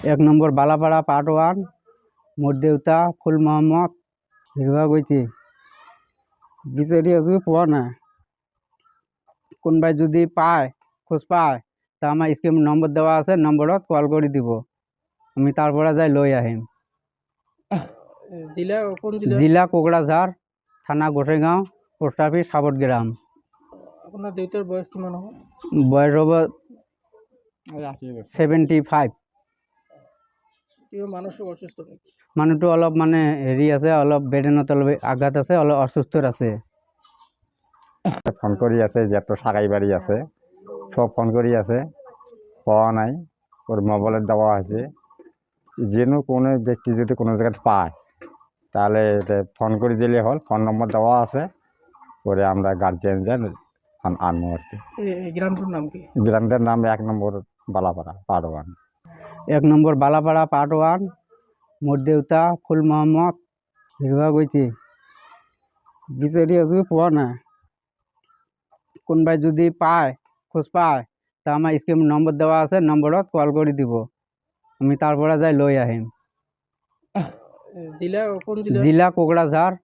এক number Balapara part 1 মোৰ দেউতা ফুল মোহাম্মদ হিৰোয়া গইছি বিচাৰি আজকে পোৱা নাই কোনোবাই যদি পায় খোঁজ পায় তা আমার স্ক্রিন নম্বর দেওয়া আছে নম্বরত কল করে দিব আমি তারপরে যাই লৈ আহিম জিলা কোন জিলা? জিলা কোকড়াঝাড় থানা গোসাইগাঁও পোস্ট অফিস সাবটগ্রাম। আপনার দেউতার বয়স কিমান হ'ব? বয়স হ'ব 75। কিবা মানসিক অসুস্থ নাকি? মানুহটো অলপ মানে হেৰি আছে, অলপ বেডেনত অলপ আঘাত আছে, অলপ অসুস্থ আছে। ফোন কৰি আছে, যিহেতু সাগাই বাড়ি আছে, সব ফোন কৰি আছে, পাওয়া নাই। ওর মোবাইলে দেওয়া হয়েছে, যেন কোনো ব্যক্তি যদি কোনো জায়গায় পায় তাহলে ফোন করে দিলে হল, ফোন নম্বর দেওয়া আছে, পরে আমরা গার্জিয়ান যান আনবো আর কি। গ্রামটার নাম কি? গ্রামটার নাম 1 নম্বর বালাপাড়া পার্ট 1। 1 নম্বর বালাপাড়া পার্ট 1 মোর দেউতা ফুল মোহাম্মদ হিরোয়া গইছি বিচারি আজকে পোৱা নাই কোনোবাই যদি পায় খোঁজ পায় তা আমার স্ক্রিন নম্বর দেওয়া আছে নম্বরত কল করে দিব আমি তারপরে যাই লৈ আহিম জিলা কোন জিলা? জিলা কোকড়াঝাড়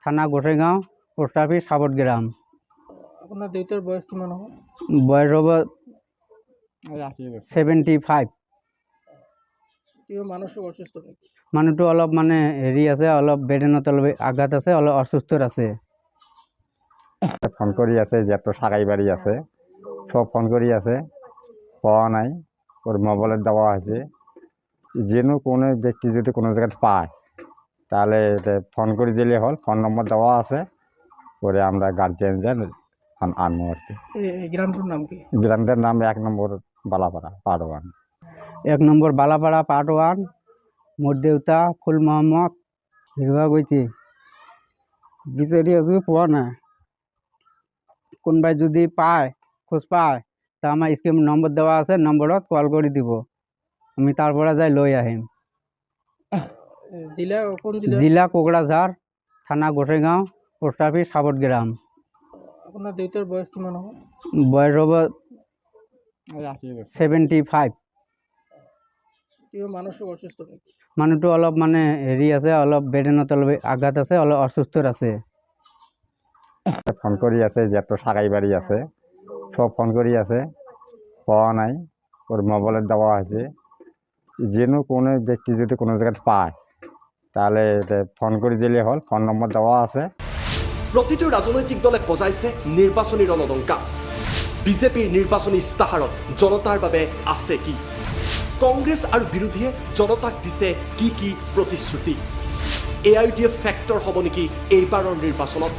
থানা গোসাইগাঁও পোস্ট অফিস সাবটগ্রাম। আপনার দেউতার বয়স কিমান হ'ব? বয়স হ'ব 75। কিবা মানসিক অসুস্থ নাকি? মানুহটো অলপ মানে হেৰি আছে, অলপ বেডেনত অলপ আঘাত আছে, অলপ অসুস্থ আছে। ফোন কৰি আছে, যিহেতু সাগাই বাড়ি আছে, সব ফোন কৰি আছে, পাওয়া নাই। ওর মোবাইলে দেওয়া হয়েছে, যেন কোনো ব্যক্তি যদি কোনো জায়গায় পায় তাহলে ফোন করে দিলে হল, ফোন নম্বর দেওয়া আছে, পরে আমরা গার্জিয়ান যান আনবো আর কি। গ্রামটার নাম কি? গ্রামটার নাম 1 নম্বর বালাপাড়া পার্ট 1। 1 নম্বর বালাপাড়া পার্ট 1 মোর দেউতা ফুল মোহাম্মদ হিরোয়া গইছি বিচারি আজকে পোৱা নাই কোনোবাই যদি পায় খোঁজ পায় তা আমার স্ক্রিন নম্বর দেওয়া আছে নম্বরত কল করে দিব আমি তারপরে যাই লৈ আহিম জিলা কোন জিলা? জিলা কোকড়াঝাড় থানা গোসাইগাঁও পোস্ট অফিস সাবটগ্রাম। আপনার দেউতার বয়স কিমান হ'ব? বয়স হ'ব 75। কিবা মানসিক অসুস্থ নাকি? মানুহটো অলপ মানে হেৰি আছে, অলপ বেডেনত অলপ আঘাত আছে, অলপ অসুস্থ আছে। ফোন কৰি আছে, যিহেতু সাগাই বাড়ি আছে, সব ফোন কৰি আছে, পাওয়া নাই। ওর মোবাইলে দেওয়া হয়েছে, যেন কোনো ব্যক্তি যদি কোনো জায়গায় পায় তাহলে ফোন করে দিলে হল, ফোন নম্বর দেওয়া আছে। প্ৰতিটো ৰাজনৈতিক দলে বজাইছে নিৰ্বাচনী ৰণডংকা। বিজেপিৰ নিৰ্বাচনী ইস্তাহাৰত জনতাৰ বাবে আছে কি? কংগ্ৰেছ আৰু বিৰোধীয়ে জনতাক দিছে কি কি প্ৰতিশ্ৰুতি? AIUDF ফেক্টৰ হ'ব নেকি এইবাৰৰ নিৰ্বাচনত?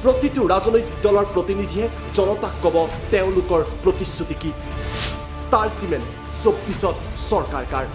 প্ৰতিটো ৰাজনৈতিক দলৰ প্ৰতিনিধিয়ে জনতাক ক'ব তেওঁলোকৰ প্ৰতিশ্ৰুতি কি? ষ্টাৰ চিমেণ্ট 24ত চৰকাৰ কাৰ?